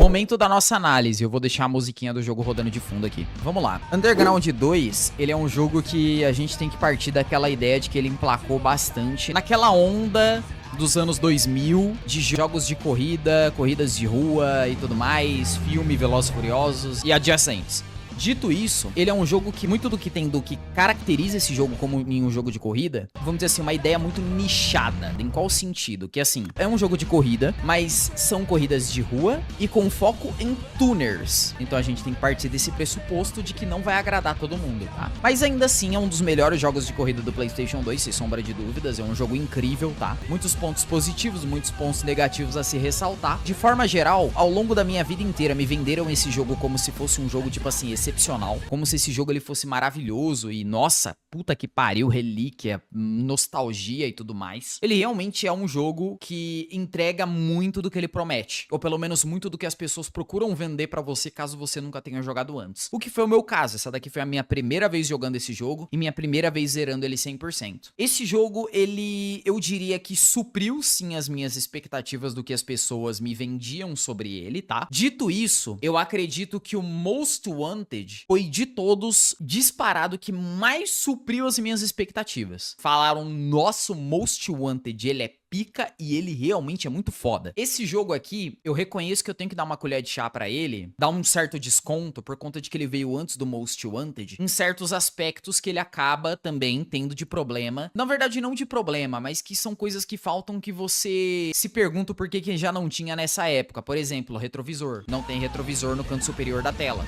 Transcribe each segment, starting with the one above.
Momento da nossa análise, eu vou deixar a musiquinha do jogo rodando de fundo aqui. Vamos lá. Underground 2, ele é um jogo que a gente tem que partir daquela ideia de que ele emplacou bastante naquela onda dos anos 2000, de jogos de corrida, corridas de rua e tudo mais, filme Velozes e Furiosos e adjacentes. Dito isso, ele é um jogo que muito do que tem do que caracteriza esse jogo como em um jogo de corrida, vamos dizer assim, uma ideia muito nichada. Em qual sentido? Que assim, é um jogo de corrida, mas são corridas de rua e com foco em tuners. Então a gente tem que partir desse pressuposto de que não vai agradar todo mundo, tá? Mas ainda assim é um dos melhores jogos de corrida do PlayStation 2, sem sombra de dúvidas. É um jogo incrível, tá? Muitos pontos positivos, muitos pontos negativos a se ressaltar. De forma geral, ao longo da minha vida inteira, me venderam esse jogo como se fosse um jogo, tipo assim, excepcional, como se esse jogo ele fosse maravilhoso e nossa, puta que pariu, relíquia, nostalgia e tudo mais. Ele realmente é um jogo que entrega muito do que ele promete, ou pelo menos muito do que as pessoas procuram vender pra você caso você nunca tenha jogado antes. O que foi o meu caso, essa daqui foi a minha primeira vez jogando esse jogo e minha primeira vez zerando ele 100%. Esse jogo, ele, eu diria que supriu sim as minhas expectativas do que as pessoas me vendiam sobre ele, tá? Dito isso, eu acredito que o Most Wanted foi de todos disparado que mais supriu as minhas expectativas. Falaram, nosso Most Wanted, ele é pica e ele realmente é muito foda. Esse jogo aqui, eu reconheço que eu tenho que dar uma colher de chá pra ele, dar um certo desconto por conta de que ele veio antes do Most Wanted, em certos aspectos que ele acaba também tendo de problema. Na verdade, não de problema, mas que são coisas que faltam que você se pergunta por que já não tinha nessa época. Por exemplo, retrovisor. Não tem retrovisor no canto superior da tela,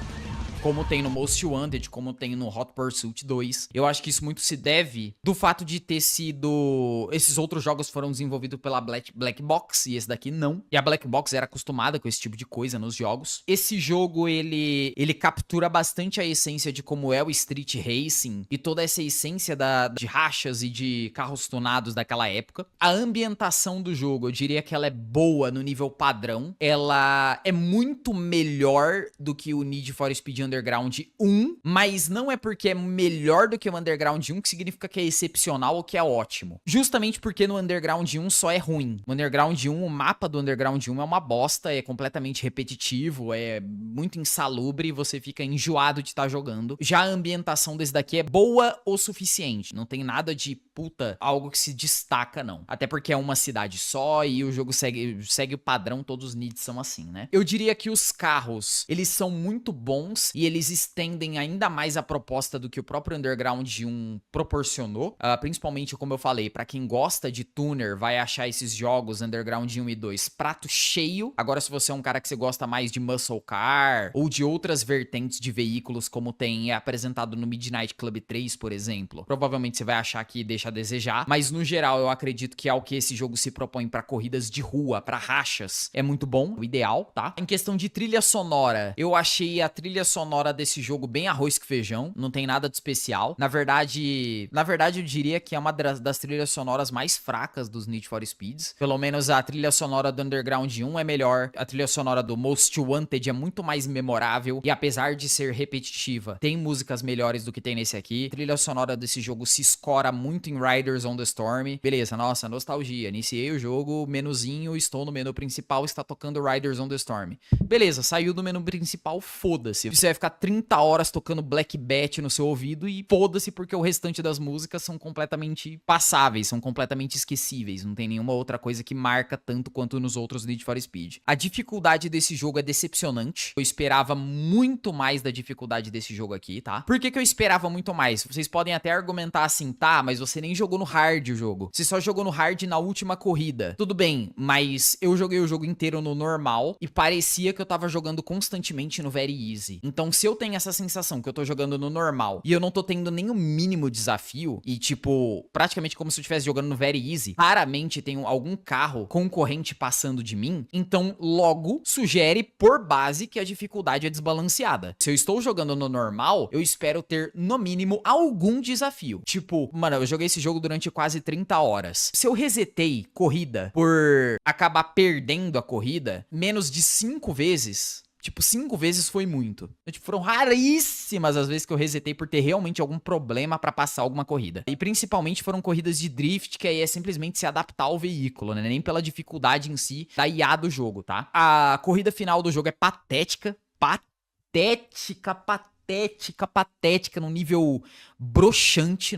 como tem no Most Wanted, como tem no Hot Pursuit 2. Eu acho que isso muito se deve do fato de ter sido... Esses outros jogos foram desenvolvidos pela Black Box, e esse daqui não. E a Black Box era acostumada com esse tipo de coisa nos jogos. Esse jogo, ele captura bastante a essência de como é o Street Racing, e toda essa essência de rachas e de carros tunados daquela época. A ambientação do jogo, eu diria que ela é boa no nível padrão. Ela é muito melhor do que o Need for Speed Underground 1, mas não é porque é melhor do que o Underground 1 que significa que é excepcional ou que é ótimo. Justamente porque no Underground 1 só é ruim. No Underground 1, o mapa do Underground 1 é uma bosta, é completamente repetitivo, é muito insalubre e você fica enjoado de estar jogando. Já a ambientação desse daqui é boa o suficiente, não tem nada de puta, algo que se destaca não. Até porque é uma cidade só e o jogo segue o padrão, todos os needs são assim, né? Eu diria que os carros, eles são muito bons e eles estendem ainda mais a proposta do que o próprio Underground 1 proporcionou, principalmente, como eu falei, pra quem gosta de tuner, vai achar esses jogos Underground 1 e 2 prato cheio. Agora, se você é um cara que você gosta mais de muscle car ou de outras vertentes de veículos, como tem apresentado no Midnight Club 3, por exemplo, provavelmente você vai achar que deixa a desejar, mas no geral eu acredito que é o que esse jogo se propõe pra corridas de rua, pra rachas, é muito bom, o ideal, tá? Em questão de trilha sonora, eu achei a trilha sonora desse jogo bem arroz com feijão, não tem nada de especial. Na verdade eu diria que é uma das trilhas sonoras mais fracas dos Need for Speeds. Pelo menos a trilha sonora do Underground 1 é melhor, a trilha sonora do Most Wanted é muito mais memorável e apesar de ser repetitiva, tem músicas melhores do que tem nesse aqui. A trilha sonora desse jogo se escora muito em Riders on the Storm. Beleza, nossa, nostalgia. Iniciei o jogo, menuzinho, estou no menu principal, está tocando Riders on the Storm. Beleza, saiu do menu principal, foda-se. Você vai ficar 30 horas tocando Black Bat no seu ouvido e foda-se porque o restante das músicas são completamente passáveis, são completamente esquecíveis, não tem nenhuma outra coisa que marca tanto quanto nos outros Need for Speed. A dificuldade desse jogo é decepcionante, eu esperava muito mais da dificuldade desse jogo aqui, tá? Por que eu esperava muito mais? Vocês podem até argumentar assim, tá, mas você nem jogou no hard o jogo, você só jogou no hard na última corrida. Tudo bem, mas eu joguei o jogo inteiro no normal e parecia que eu tava jogando constantemente no very easy. Então se eu tenho essa sensação que eu tô jogando no normal e eu não tô tendo nem o mínimo desafio e tipo, praticamente como se eu estivesse jogando no very easy, raramente tem algum carro concorrente passando de mim, então logo sugere por base que a dificuldade é desbalanceada. Se eu estou jogando no normal, eu espero ter no mínimo algum desafio. Tipo, mano, eu joguei esse jogo durante quase 30 horas. Se eu resetei corrida por acabar perdendo a corrida menos de 5 vezes, Tipo, 5 vezes foi muito. Então, tipo, foram raríssimas as vezes que eu resetei por ter realmente algum problema pra passar alguma corrida. E principalmente foram corridas de drift, que aí é simplesmente se adaptar ao veículo, né? Nem pela dificuldade em si da IA do jogo, tá? A corrida final do jogo é patética. Patética, num nível broxante,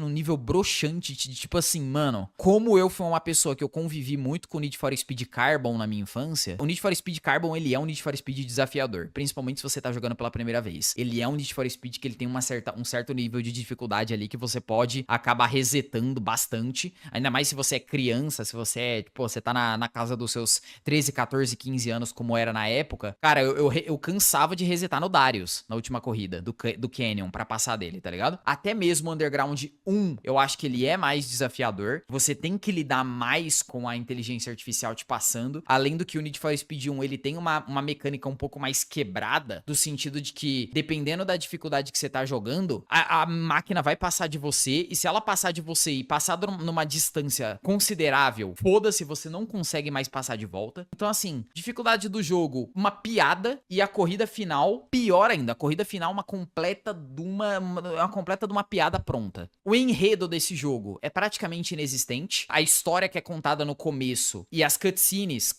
de tipo assim, mano, como eu fui uma pessoa que eu convivi muito com o Need for Speed Carbon na minha infância, o Need for Speed Carbon, ele é um Need for Speed desafiador, principalmente se você tá jogando pela primeira vez. Ele é um Need for Speed que ele tem um certo nível de dificuldade ali que você pode acabar resetando bastante, ainda mais se você é criança, se você é, tipo, você tá na casa dos seus 13, 14, 15 anos, como era na época. Cara, eu cansava de resetar no Darius, na última corrida, do Canyon, pra passar dele, tá ligado? Até mesmo o Underground 1, eu acho que ele é mais desafiador. Você tem que lidar mais com a inteligência artificial te passando. Além do que o Need for Speed 1, ele tem uma mecânica um pouco mais quebrada, do sentido de que, dependendo da dificuldade que você tá jogando, a máquina vai passar de você, e se ela passar de você e passar numa distância considerável, foda-se, você não consegue mais passar de volta. Então, assim, dificuldade do jogo, uma piada, e a corrida final, pior ainda, a corrida final, uma completa de uma piada pronta. O enredo desse jogo é praticamente inexistente. A história que é contada no começo e as cutscenes,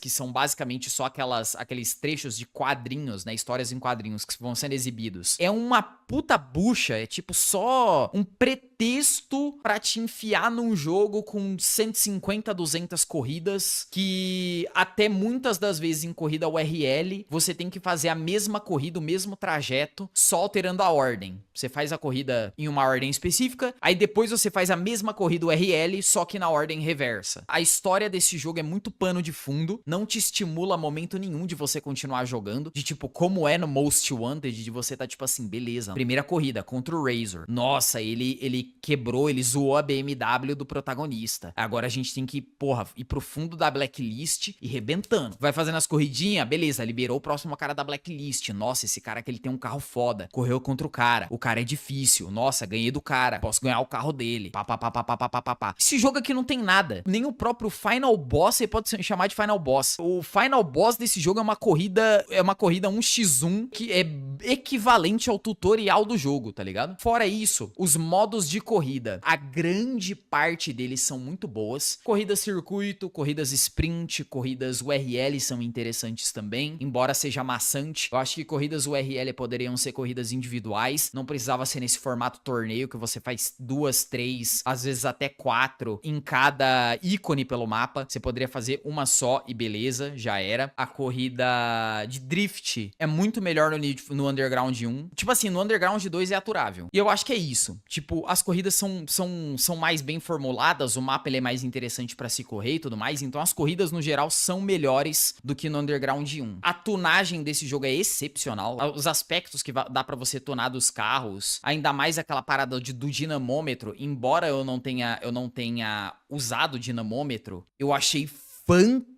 que são basicamente só aqueles trechos de quadrinhos, né, histórias em quadrinhos que vão sendo exibidos, é uma puta bucha, é tipo só um pretexto pra te enfiar num jogo com 150, 200 corridas, que até muitas das vezes em corrida URL, você tem que fazer a mesma corrida, o mesmo trajeto, só alterando a ordem. Você faz a corrida em uma ordem específica, aí depois você faz a mesma corrida URL, só que na ordem reversa. A história desse jogo é muito pano de fundo, não te estimula a momento nenhum de você continuar jogando, de tipo, como é no Most Wanted, de você tá tipo assim, beleza, primeira corrida contra o Razor. Nossa, ele quebrou, ele zoou a BMW do protagonista. Agora a gente tem que, porra, ir pro fundo da blacklist e rebentando. Vai fazendo as corridinhas, beleza, liberou o próximo cara da blacklist. Nossa, esse cara que ele tem um carro foda. Correu contra o cara é difícil. Nossa, ganhei do cara. Posso ganhar o carro dele. Pá. Esse jogo aqui não tem nada. Nem o próprio Final Boss você pode chamar de Final Boss. O Final Boss desse jogo é uma corrida 1x1 que é equivalente ao tutorial do jogo, tá ligado? Fora isso, os modos de corrida, a grande parte deles são muito boas. Corridas circuito, corridas sprint, corridas URL são interessantes também, embora seja maçante. Eu acho que corridas URL poderiam ser corridas individuais, não precisava ser nesse formato torneio que você faz 2, 3, às vezes até 4 em cada ícone pelo mapa. Você poderia fazer uma só e beleza, já era. A corrida de drift é muito melhor no Underground 1. Tipo assim, no Underground 2 é aturável. E eu acho que é isso. Tipo, as corridas são mais bem formuladas, o mapa ele é mais interessante pra se correr e tudo mais, então as corridas no geral são melhores do que no Underground 1. A tunagem desse jogo é excepcional. Os aspectos que dá pra você tunar dos carros, ainda mais aquela parada do dinamômetro, embora eu não tenha usado o dinamômetro, eu achei fantástico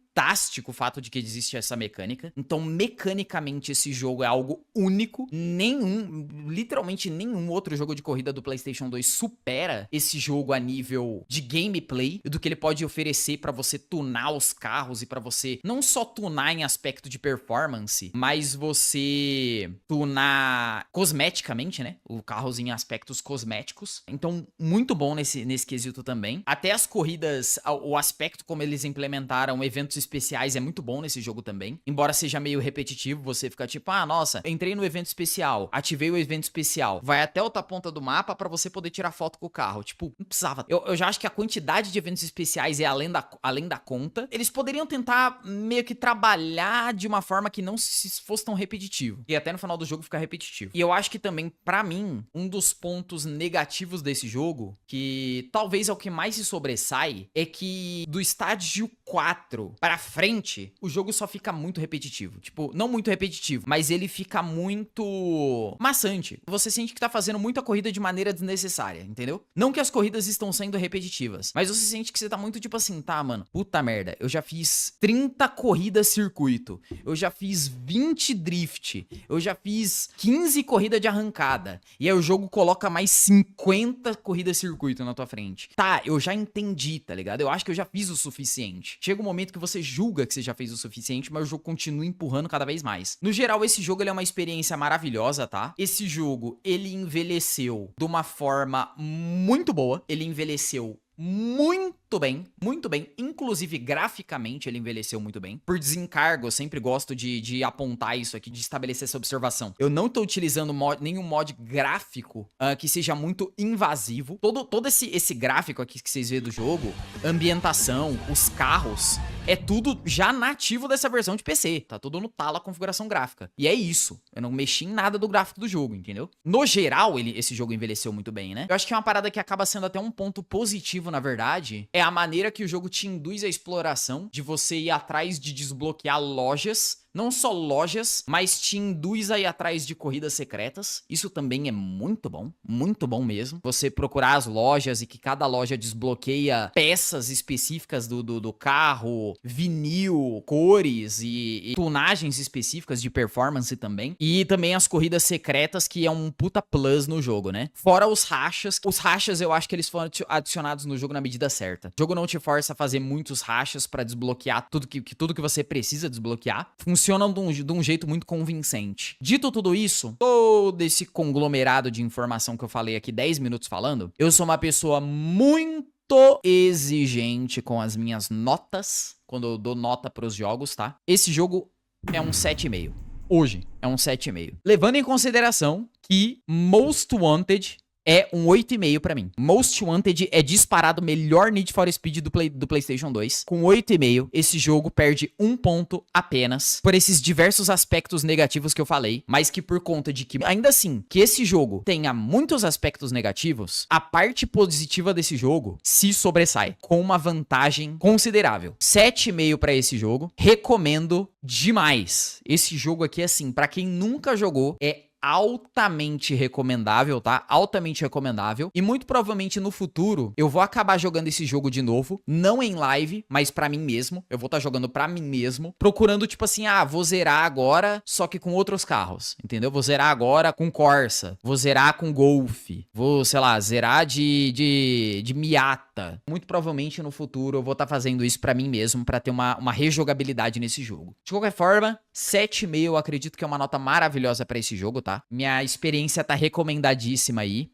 o fato de que existe essa mecânica. Então, mecanicamente, esse jogo é algo único. Literalmente nenhum outro jogo de corrida do PlayStation 2 supera esse jogo a nível de gameplay e do que ele pode oferecer pra você tunar os carros e pra você não só tunar em aspecto de performance, mas você tunar cosmeticamente, né? O carros em aspectos cosméticos. Então, muito bom nesse quesito também. Até as corridas, o aspecto como eles implementaram eventos especiais é muito bom nesse jogo também. Embora seja meio repetitivo, você fica tipo, ah, nossa, entrei no evento especial, ativei o evento especial, vai até outra ponta do mapa pra você poder tirar foto com o carro. Tipo, não precisava. Eu já acho que a quantidade de eventos especiais é além da conta. Eles poderiam tentar meio que trabalhar de uma forma que não se fosse tão repetitivo. E até no final do jogo fica repetitivo. E eu acho que também, pra mim, um dos pontos negativos desse jogo, que talvez é o que mais se sobressai, é que do estágio 4 pra frente, o jogo só fica muito repetitivo. Tipo, não muito repetitivo, mas ele fica muito maçante. Você sente que tá fazendo muita corrida de maneira desnecessária, entendeu? Não que as corridas estão sendo repetitivas, mas você sente que você tá muito tipo assim, tá, mano, puta merda, eu já fiz 30 corridas circuito, eu já fiz 20 drift, eu já fiz 15 corridas de arrancada, e aí o jogo coloca mais 50 corridas circuito na tua frente. Tá, eu já entendi, tá ligado? Eu acho que eu já fiz o suficiente. Chega um momento que você julga que você já fez o suficiente, mas o jogo continua empurrando cada vez mais. No geral, esse jogo ele é uma experiência maravilhosa, tá? Esse jogo, ele envelheceu de uma forma muito boa. Ele envelheceu muito bem, muito bem. Inclusive, graficamente, ele envelheceu muito bem. Por desencargo, eu sempre gosto de apontar isso aqui, de estabelecer essa observação. Eu não tô utilizando nenhum mod gráfico que seja muito invasivo. Todo esse gráfico aqui que vocês vêem do jogo, ambientação, os carros, é tudo já nativo dessa versão de PC. Tá tudo no talo a configuração gráfica. E é isso. Eu não mexi em nada do gráfico do jogo, entendeu? No geral, esse jogo envelheceu muito bem, né? Eu acho que é uma parada que acaba sendo até um ponto positivo, na verdade, é a maneira que o jogo te induz à exploração, de você ir atrás de desbloquear lojas. Não só lojas, mas te induz a ir atrás de corridas secretas. Isso também é muito bom mesmo. Você procurar as lojas e que cada loja desbloqueia peças específicas do carro, vinil, cores e tunagens específicas de performance também. E também as corridas secretas, que é um puta plus no jogo, né? Fora os rachas. Os rachas eu acho que eles foram adicionados no jogo na medida certa. O jogo não te força a fazer muitos rachas pra desbloquear tudo que você precisa desbloquear. Funcionam de um jeito muito convincente. Dito tudo isso, todo esse conglomerado de informação que eu falei aqui 10 minutos falando, eu sou uma pessoa muito exigente com as minhas notas, quando eu dou nota pros jogos, tá? Esse jogo é um 7,5. Hoje é um 7,5. Levando em consideração que Most Wanted é um 8,5 pra mim. Most Wanted é disparado o melhor Need for Speed do PlayStation 2. Com 8,5, esse jogo perde um ponto apenas por esses diversos aspectos negativos que eu falei, mas que por conta de que, ainda assim, que esse jogo tenha muitos aspectos negativos, a parte positiva desse jogo se sobressai com uma vantagem considerável. 7,5 pra esse jogo. Recomendo demais. Esse jogo aqui, assim, pra quem nunca jogou, é altamente recomendável, tá? Altamente recomendável. E muito provavelmente no futuro eu vou acabar jogando esse jogo de novo, não em live, mas pra mim mesmo. Eu vou estar jogando pra mim mesmo, procurando tipo assim, vou zerar agora, só que com outros carros, entendeu? Vou zerar agora com Corsa, vou zerar com Golf, vou, sei lá, zerar de Miata. Muito provavelmente no futuro eu vou estar fazendo isso pra mim mesmo, pra ter uma rejogabilidade nesse jogo. De qualquer forma, 7,5 eu acredito que é uma nota maravilhosa pra esse jogo, tá? Minha experiência tá recomendadíssima aí.